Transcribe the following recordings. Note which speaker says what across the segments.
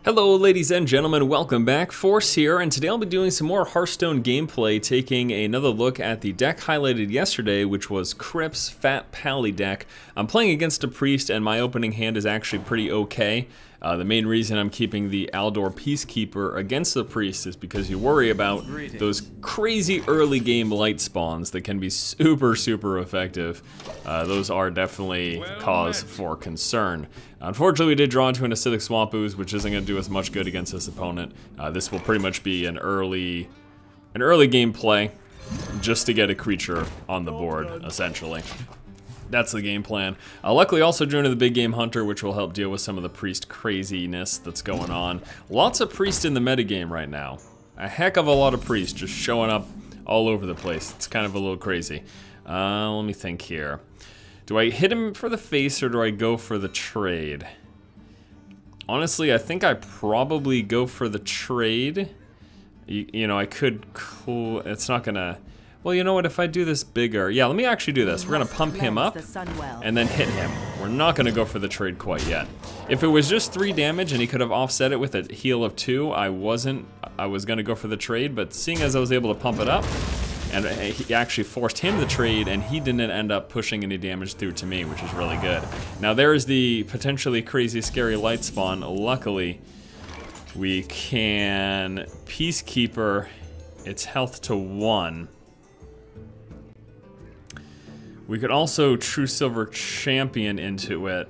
Speaker 1: Hello ladies and gentlemen, welcome back. Force here, and today I'll be doing some more Hearthstone gameplay, taking another look at the deck highlighted yesterday, which was Kripp's Fat Pally deck. I'm playing against a Priest, and my opening hand is actually pretty okay. The main reason I'm keeping the Aldor Peacekeeper against the Priest is because you worry about those crazy early game light spawns that can be super effective. Those are definitely cause for concern. Unfortunately, we did draw into an Acidic Swamp Ooze, which isn't going to do us much good against this opponent. This will pretty much be an early game play just to get a creature on the board, essentially. That's the game plan. Luckily, also drew into the Big Game Hunter, which will help deal with some of the Priest craziness that's going on. Lots of Priest in the metagame right now. A heck of a lot of Priest just showing up all over the place. It's kind of a little crazy. Let me think here. Do I hit him for the face or do I go for the trade? Honestly, I think I probably go for the trade. You know, I could... Cool. It's not gonna... Well, you know what, if I do this bigger... Yeah, let me actually do this. We're gonna pump him up and then hit him. We're not gonna go for the trade quite yet. If it was just 3 damage and he could have offset it with a heal of 2, I was gonna go for the trade, but seeing as I was able to pump it up, and he actually forced him to trade, and he didn't end up pushing any damage through to me, which is really good. Now there is the potentially crazy scary light spawn. Luckily, we can Peacekeeper its health to 1. We could also True Silver Champion into it.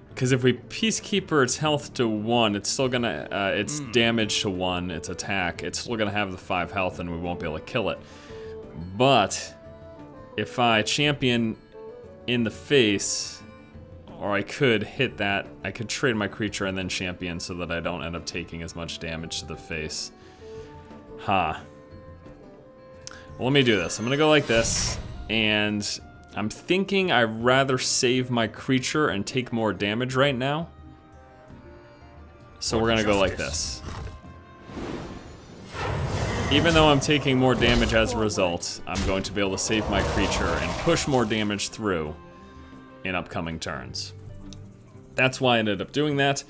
Speaker 1: Because if we Peacekeeper its health to 1, it's still gonna, its damage to 1, its attack, it's still gonna have the 5 health and we won't be able to kill it. But, if I champion in the face, or I could hit that, I could trade my creature and then champion so that I don't end up taking as much damage to the face. Well, let me do this. I'm gonna go like this, and I'm thinking I'd rather save my creature and take more damage right now. So we're gonna go like this. Even though I'm taking more damage as a result, I'm going to be able to save my creature and push more damage through in upcoming turns. That's why I ended up doing that.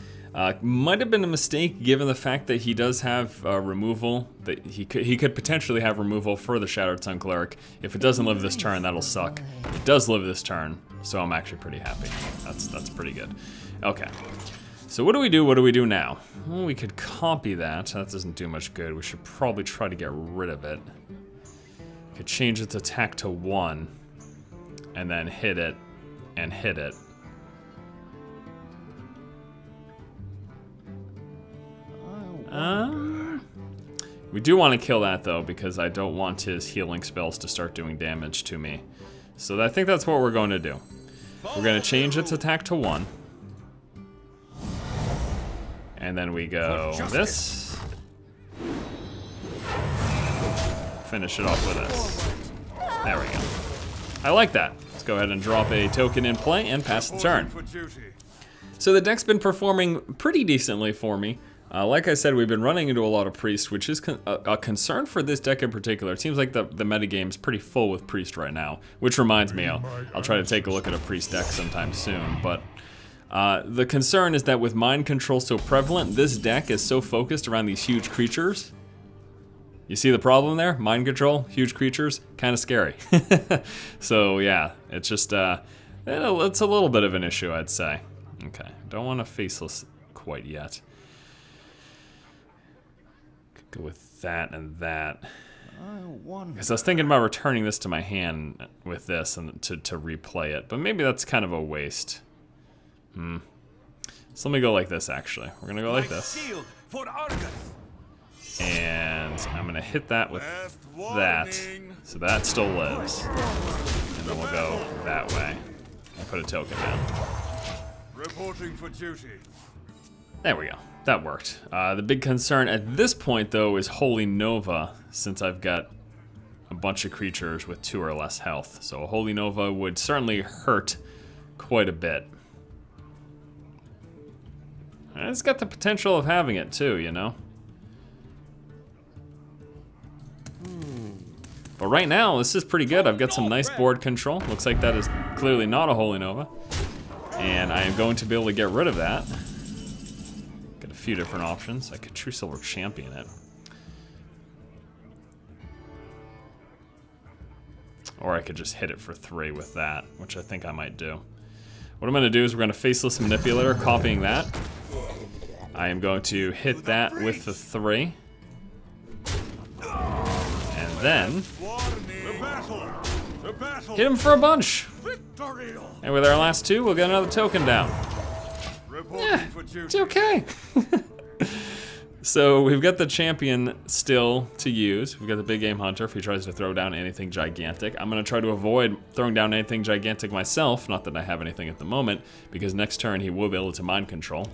Speaker 1: Might have been a mistake given the fact that he does have removal. That he could potentially have removal for the Shattered Sun Cleric. If it doesn't live this turn, that'll suck. It does live this turn, so I'm actually pretty happy. That's pretty good. Okay, so what do we do? What do we do now? Well, we could copy that. That doesn't do much good. We should probably try to get rid of it. Could change its attack to 1, and then hit it, and hit it. We do want to kill that though, because I don't want his healing spells to start doing damage to me. So I think that's what we're going to do. We're going to change its attack to 1. And then we go this. Finish it off with this. There we go. I like that. Let's go ahead and drop a token in play and pass the turn. So the deck's been performing pretty decently for me. Like I said, we've been running into a lot of Priest, which is a concern for this deck in particular. It seems like the metagame's pretty full with Priest right now, which reminds me, I'll try to take a look at a Priest deck sometime soon. But the concern is that with Mind Control so prevalent, this deck is so focused around these huge creatures. You see the problem there? Mind Control, huge creatures, kind of scary. So yeah, it's just, it's a little bit of an issue, I'd say. Okay, don't want a Faceless quite yet. Go with that and that. Because I was thinking about returning this to my hand with this and to replay it, but maybe that's kind of a waste. So let me go like this actually. We're gonna go like this. And I'm gonna hit that with that, so that still lives. And then we'll go that way. I'll put a token down. Reporting for duty. There we go. That worked. The big concern at this point, though, is Holy Nova, since I've got a bunch of creatures with 2 or less health. So a Holy Nova would certainly hurt quite a bit. And it's got the potential of having it, too, you know? But right now, this is pretty good. I've got some nice board control. Looks like that is clearly not a Holy Nova. And I am going to be able to get rid of that. Got a few different options. I could True Silver Champion it. Or I could just hit it for 3 with that, which I think I might do. What I'm going to do is we're going to Faceless Manipulator, copying that. I am going to hit that with the 3. And then hit him for a bunch. And with our last 2, we'll get another token down. Yeah, it's okay. So we've got the champion still to use. We've got the big game hunter if he tries to throw down anything gigantic. I'm gonna try to avoid throwing down anything gigantic myself, not that I have anything at the moment, because next turn he will be able to mind control.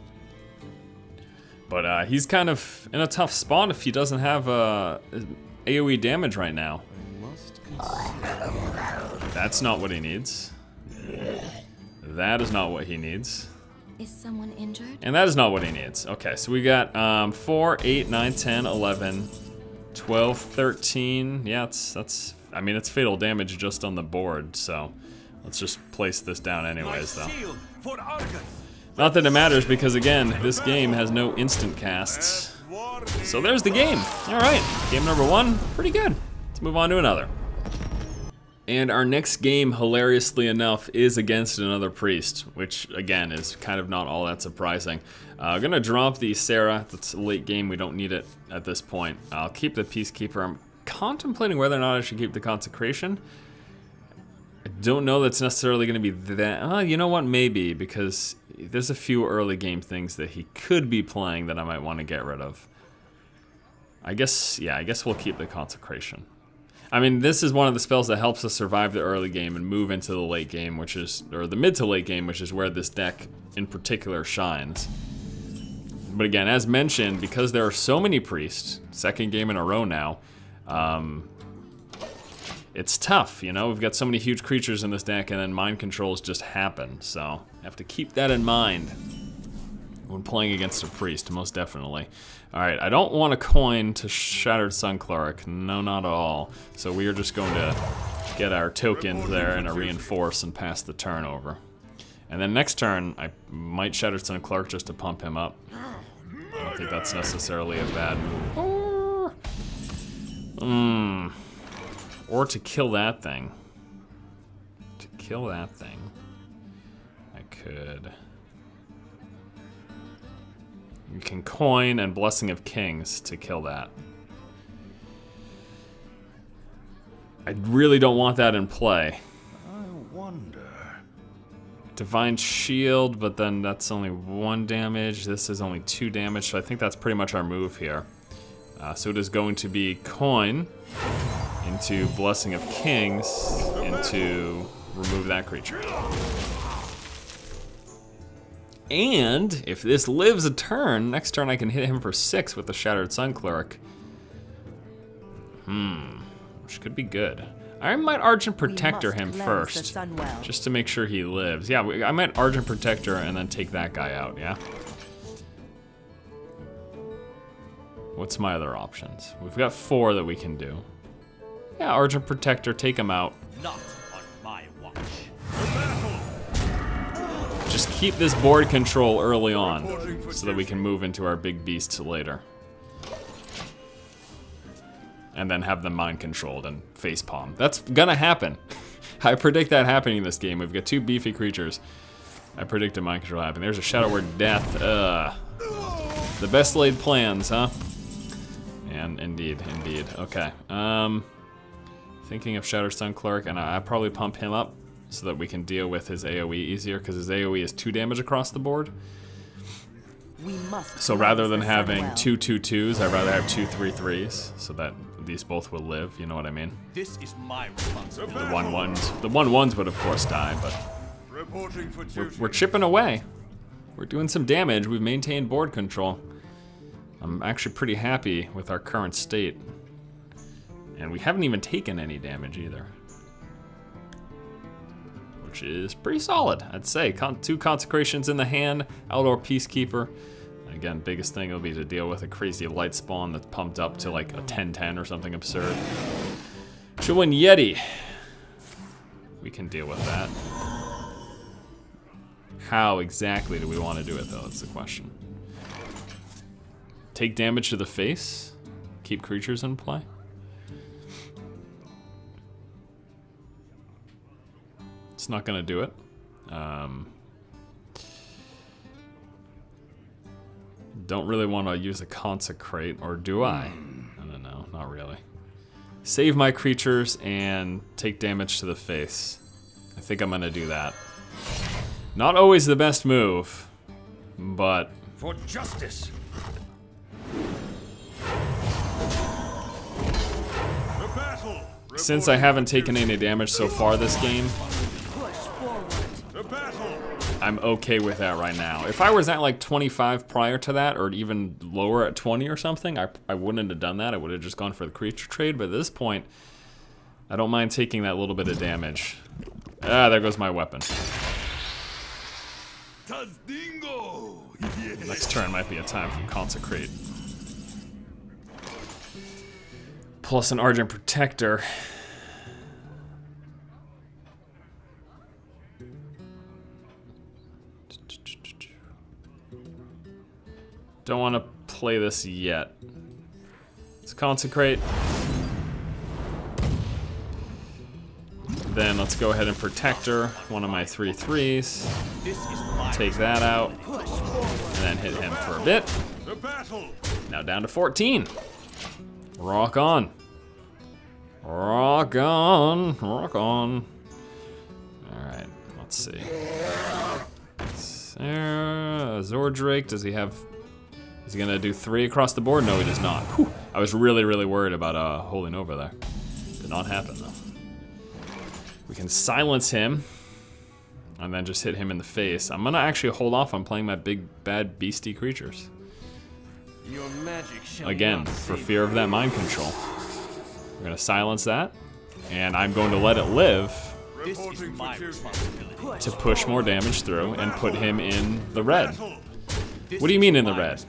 Speaker 1: But he's kind of in a tough spot if he doesn't have AoE damage right now. That's not what he needs. That is not what he needs.
Speaker 2: Is someone injured?
Speaker 1: And that is not what he needs. Okay, so we got 4, 8, 9, 10, 11, 12, 13. Yeah, that's I mean, it's fatal damage just on the board, so let's just place this down anyways, though. Not that it matters, because again, this game has no instant casts. So there's the game. All right, game number 1, pretty good. Let's move on to another. And our next game, hilariously enough, is against another priest, which again is kind of not all that surprising. I'm gonna drop the Sarah. That's a late game, we don't need it at this point. I'll keep the Peacekeeper. I'm contemplating whether or not I should keep the Consecration. I don't know that's necessarily gonna be that, you know what, maybe, because there's a few early game things that he could be playing that I might wanna get rid of. I guess we'll keep the Consecration. I mean, this is one of the spells that helps us survive the early game and move into the late game, which is, or the mid to late game, which is where this deck in particular shines. But again, as mentioned, because there are so many priests, second game in a row now, it's tough, you know? We've got so many huge creatures in this deck, and then mind controls just happen, so I have to keep that in mind when playing against a priest, most definitely. Alright, I don't want a coin to Shattered Sun Cleric, no, not at all. So we are just going to get our tokens there and a reinforce and pass the turn over. And then next turn, I might Shattered Sun Cleric just to pump him up. I don't think that's necessarily a bad move. Or to kill that thing. To kill that thing, I could... You can coin and Blessing of Kings to kill that. I really don't want that in play.
Speaker 3: I wonder.
Speaker 1: Divine Shield, but then that's only 1 damage. This is only 2 damage, so I think that's pretty much our move here. So it is going to be coin into Blessing of Kings into remove that creature. And if this lives a turn, next turn I can hit him for 6 with the Shattered Sun Cleric. Which could be good. I might Argent Protector him first, just to make sure he lives. Yeah, I might Argent Protector and then take that guy out, yeah? What's my other options? We've got 4 that we can do. Yeah, Argent Protector, take him out.
Speaker 3: Not on my watch.
Speaker 1: Just keep this board control early on so that we can move into our big beasts later. And then have them mind controlled and facepalm. That's gonna happen. I predict that happening in this game. We've got 2 beefy creatures. I predict a mind control happening. There's a Shadow Word Death. The best laid plans, huh? And indeed. Okay. Thinking of Shattered Sun Cleric, and I probably pump him up so that we can deal with his AoE easier, because his AoE is 2 damage across the board. So rather than having 2 2/2s, I'd rather have 2 3/3s, so that these both will live, you know what I mean?
Speaker 3: This is my responsibility.
Speaker 1: The 1/1s would of course die, but we're chipping away. We're doing some damage. We've maintained board control. I'm actually pretty happy with our current state. And we haven't even taken any damage either, which is pretty solid, I'd say. 2 Consecrations in the hand, Outdoor Peacekeeper. Again, biggest thing will be to deal with a crazy light spawn that's pumped up to like a 10/10 or something absurd. Chillin' Yeti. We can deal with that. How exactly do we want to do it, though? That's the question. Take damage to the face? Keep creatures in play? It's not going to do it. Don't really want to use a consecrate, or do I? I don't know, not really. Save my creatures and take damage to the face. I think I'm gonna do that. Not always the best move, but
Speaker 3: For justice. The battle.
Speaker 1: since I haven't taken any damage so far this game,
Speaker 3: The battle.
Speaker 1: I'm okay with that right now. If I was at like 25 prior to that, or even lower at 20 or something, I wouldn't have done that. I would have just gone for the creature trade, but at this point, I don't mind taking that little bit of damage. Ah, there goes my weapon. Next turn might be a time for Consecrate. Plus an Argent Protector. Don't want to play this yet. Let's Consecrate. Then let's go ahead and Protector one of my 3/3s. Take that out. And then hit him for a bit. Now down to 14. Rock on. Rock on. Rock on. Alright, let's see. Zordrake, does he have... Is he gonna do 3 across the board? No, he does not. Whew. I was really, really worried about holding over there. Did not happen though. We can silence him, and then just hit him in the face. I'm gonna actually hold off on playing my big, bad, beastie creatures.
Speaker 3: Your magic shall
Speaker 1: Again,
Speaker 3: not
Speaker 1: for
Speaker 3: save
Speaker 1: fear of that mind control. We're gonna silence that, and I'm going to let it live
Speaker 3: This is my responsibility.
Speaker 1: to push more damage through and put him in the red. What do you mean in the red?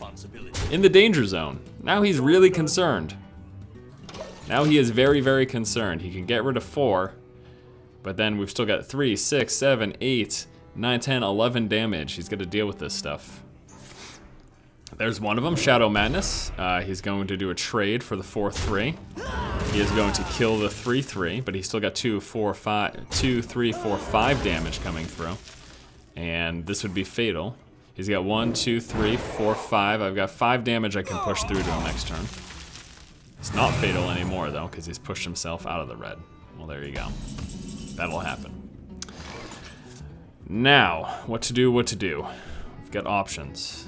Speaker 1: In the danger zone. Now he's really concerned. Now he is very, very concerned. He can get rid of 4, but then we've still got 3, 6, 7, 8, 9, 10, 11 damage. He's got to deal with this stuff. There's one of them, Shadow Madness. He's going to do a trade for the 4/3. He is going to kill the 3/3, but he's still got 2, 3, 4, 5 damage coming through. And this would be fatal. He's got 1, 2, 3, 4, 5. I've got 5 damage I can push through to him next turn. It's not fatal anymore though, because he's pushed himself out of the red. Well, there you go. That'll happen. Now, what to do, what to do. We've got options.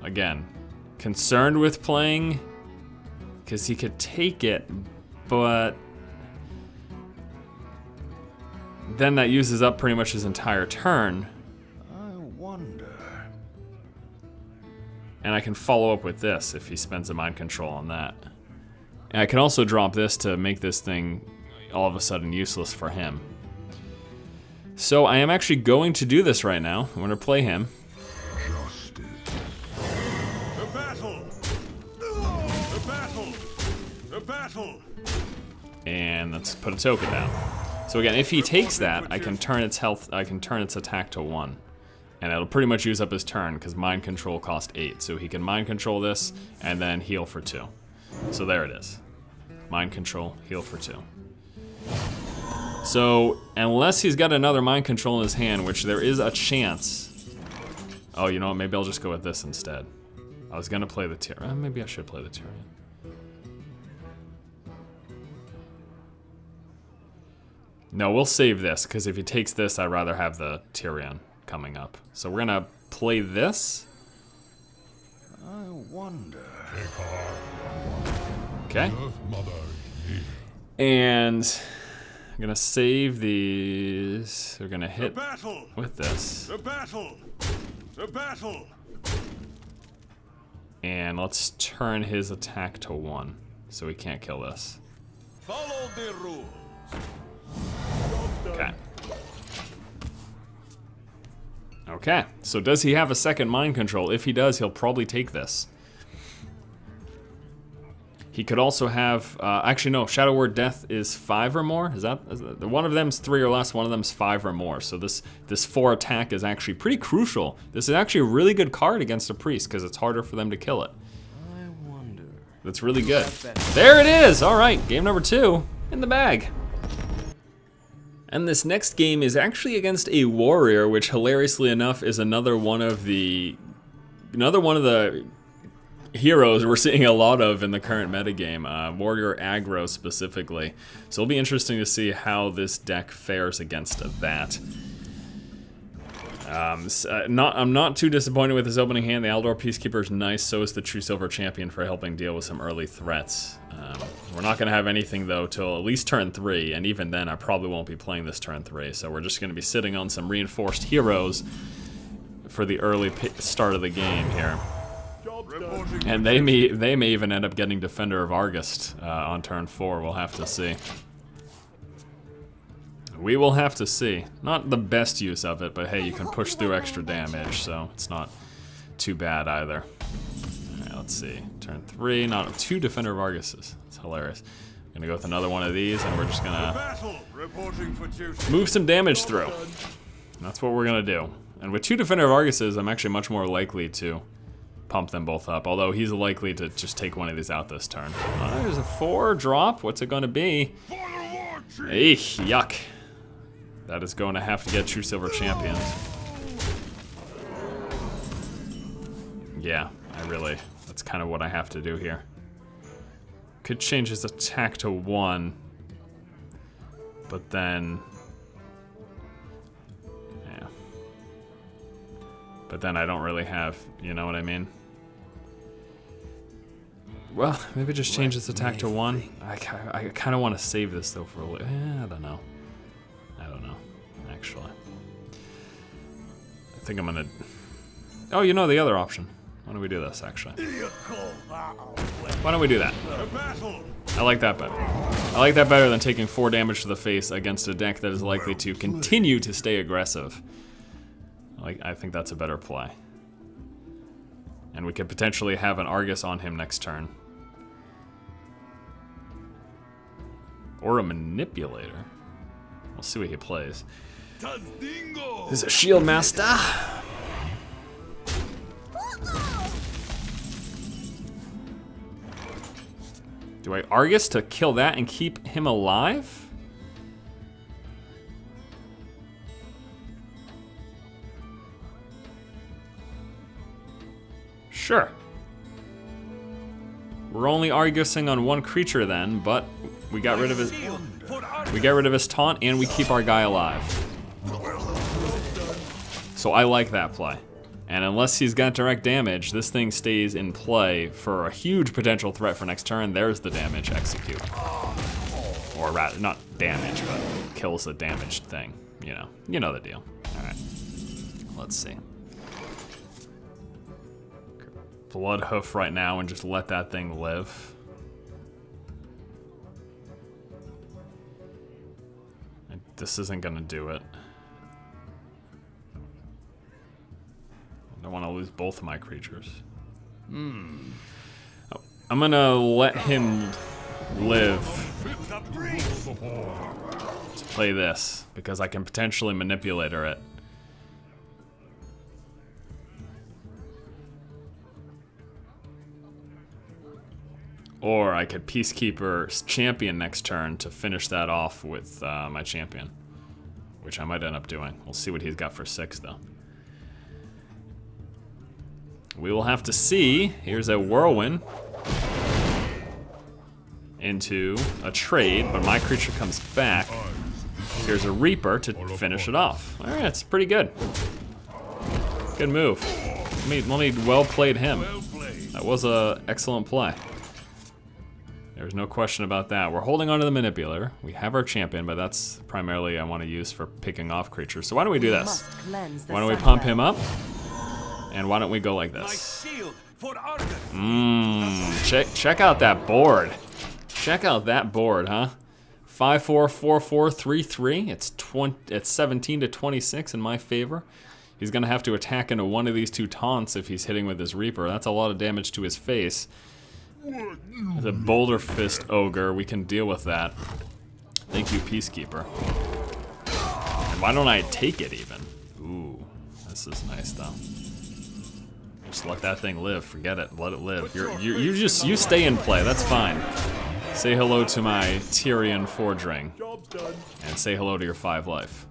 Speaker 1: Again, concerned with playing, because he could take it, but then that uses up pretty much his entire turn.
Speaker 3: I wonder.
Speaker 1: And I can follow up with this if he spends a mind control on that. And I can also drop this to make this thing all of a sudden useless for him. So I am actually going to do this right now. I'm going to play him.
Speaker 3: The battle. The battle. The battle.
Speaker 1: And let's put a token down. So again, if he takes that, I can turn its health, I can turn its attack to 1. And it'll pretty much use up his turn because mind control cost 8. So he can mind control this and then heal for 2. So there it is. Mind control, heal for 2. So unless he's got another mind control in his hand, which there is a chance. Oh, you know what? Maybe I'll just go with this instead. I was gonna play the Tyrion. Maybe I should play the Tyrion. No, we'll save this because if he takes this, I'd rather have the Tyrion coming up. So we're gonna play this.
Speaker 3: I wonder.
Speaker 1: Okay. And I'm gonna save these. We're gonna hit with this.
Speaker 3: The battle. The battle.
Speaker 1: And let's turn his attack to 1, so he can't kill this.
Speaker 3: Follow the rules.
Speaker 1: Okay. Okay, so does he have a second mind control? If he does, he'll probably take this. He could also have, actually no, Shadow Word Death is 5 or more. Is that one of them's 3 or less, one of them's 5 or more. So this 4 attack is actually pretty crucial. This is actually a really good card against a priest because it's harder for them to kill it.
Speaker 3: I wonder.
Speaker 1: That's really good. There it is! All right, game number 2 in the bag. And this next game is actually against a warrior, which hilariously enough is another one of the heroes we're seeing a lot of in the current metagame, warrior aggro specifically. So it'll be interesting to see how this deck fares against that. I'm not too disappointed with his opening hand. The Aldor Peacekeeper is nice, so is the True Silver Champion for helping deal with some early threats. We're not going to have anything though till at least turn 3, and even then I probably won't be playing this turn 3, so we're just going to be sitting on some reinforced heroes for the early start of the game here. And they may even end up getting Defender of Argus on turn 4. We'll have to see. We will have to see. Not the best use of it, but hey, you can push through extra damage, so it's not too bad either. Alright, let's see. Turn 3, not 2 Defender of Arguses. It's hilarious. I'm gonna go with another one of these, and we're just gonna move some damage through. And that's what we're gonna do. And with 2 Defender of Arguses, I'm actually much more likely to pump them both up, although he's likely to just take one of these out this turn. There's a 4 drop. What's it gonna be? Eesh, yuck. That is going to have to get True Silver Champions. Yeah, that's kind of what I have to do here. Could change his attack to 1, but then, yeah. But then I don't really have, you know what I mean? Well, maybe just change this attack to 1. I kind of want to save this though for a little. I don't know. Actually, I think I'm gonna. Oh, you know the other option. Why don't we do this? Actually, why don't we do that? I like that better. I like that better than taking 4 damage to the face against a deck that is likely to continue to stay aggressive. I think that's a better play. And we could potentially have an Argus on him next turn. Or a Manipulator. We'll see what he plays. This is a Shield Master. Do I Argus to kill that and keep him alive? Sure. We're only Argusing on 1 creature then, but we got rid of his taunt and we keep our guy alive. So I like that play. And unless he's got direct damage, this thing stays in play for a huge potential threat for next turn. There's the damage execute. Or rather, not damage, but kills the damaged thing. You know the deal. Alright. Let's see. Blood Hoof right now and just let that thing live. And this isn't gonna do it. I don't want to lose both of my creatures. Oh, I'm gonna let him live to play this, because I can potentially Manipulator it. Or I could Peacekeeper Champion next turn to finish that off with my champion, which I might end up doing. We'll see what he's got for 6 though. We will have to see. Here's a Whirlwind into a trade, but my creature comes back. Here's a Reaper to finish it off. All right, it's pretty good. Good move. Let me well played him. That was a excellent play. There's no question about that. We're holding on to the Manipulator. We have our champion, but that's primarily I want to use for picking off creatures. So why don't we do this? Why don't we pump him up? And why don't we go like this? Check out that board. Check out that board, huh? 5-4, 4-4, 3-3. It's 17 to 26 in my favor. He's gonna have to attack into one of these 2 taunts if he's hitting with his Reaper. That's a lot of damage to his face. The Boulder Fist Ogre, we can deal with that. Thank you, Peacekeeper. And why don't I take it even? Ooh, this is nice though. Just let that thing live. Forget it. Let it live. You stay in play. That's fine. Say hello to my Tyrion Forge Ring. And say hello to your 5 life.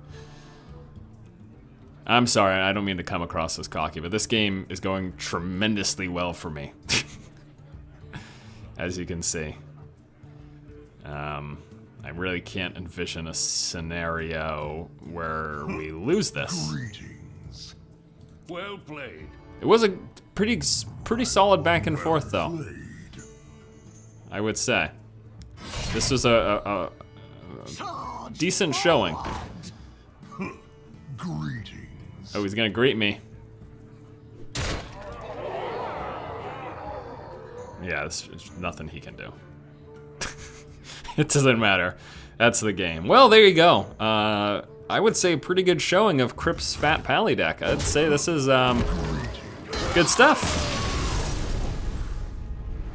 Speaker 1: I'm sorry, I don't mean to come across as cocky, but this game is going tremendously well for me. As you can see. I really can't envision a scenario where we lose this.
Speaker 3: Greetings. Well played.
Speaker 1: It was a pretty solid back and forth, though. I would say. This was a decent showing.
Speaker 3: Greetings.
Speaker 1: Oh, he's gonna greet me. Yeah, there's nothing he can do. It doesn't matter. That's the game. Well, there you go. I would say a pretty good showing of Kripp's Fat Pally deck. I'd say this is good stuff.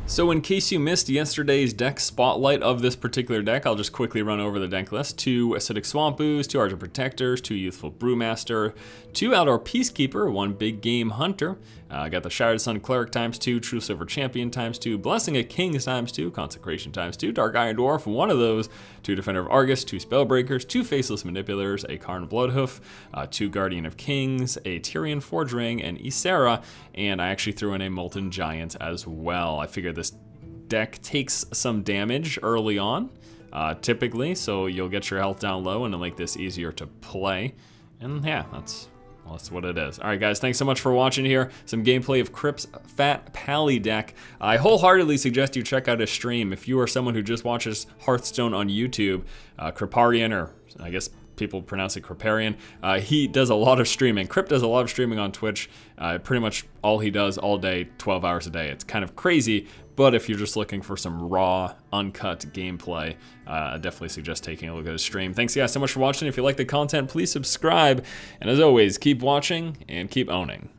Speaker 1: So in case you missed yesterday's deck spotlight of this particular deck, I'll just quickly run over the deck list. 2 Acidic Swamp Ooze, 2 Argent Protectors, 2 Youthful Brewmaster, 2 Outdoor Peacekeeper, 1 Big Game Hunter. I got the Shattered Sun Cleric ×2, True Silver Champion ×2, Blessing of Kings ×2, Consecration ×2, Dark Iron Dwarf, 1 of those, 2 Defender of Argus, 2 Spellbreakers, 2 Faceless Manipulators, a Karn Bloodhoof, 2 Guardian of Kings, a Tyrion Forge Ring, and Ysera, and I actually threw in a Molten Giant as well. I figured this deck takes some damage early on, typically, so you'll get your health down low and it'll make this easier to play. And yeah, that's what it is. All right, guys, thanks so much for watching here. Some gameplay of Kripp's Fat Pally deck. I wholeheartedly suggest you check out his stream. If you are someone who just watches Hearthstone on YouTube, Kripparian, or I guess people pronounce it Kripparian, he does a lot of streaming. Kripp does a lot of streaming on Twitch. Pretty much all he does all day, 12 hours a day. It's kind of crazy, but if you're just looking for some raw, uncut gameplay, I definitely suggest taking a look at his stream. Thanks guys so much for watching. If you like the content, please subscribe. And as always, keep watching and keep owning.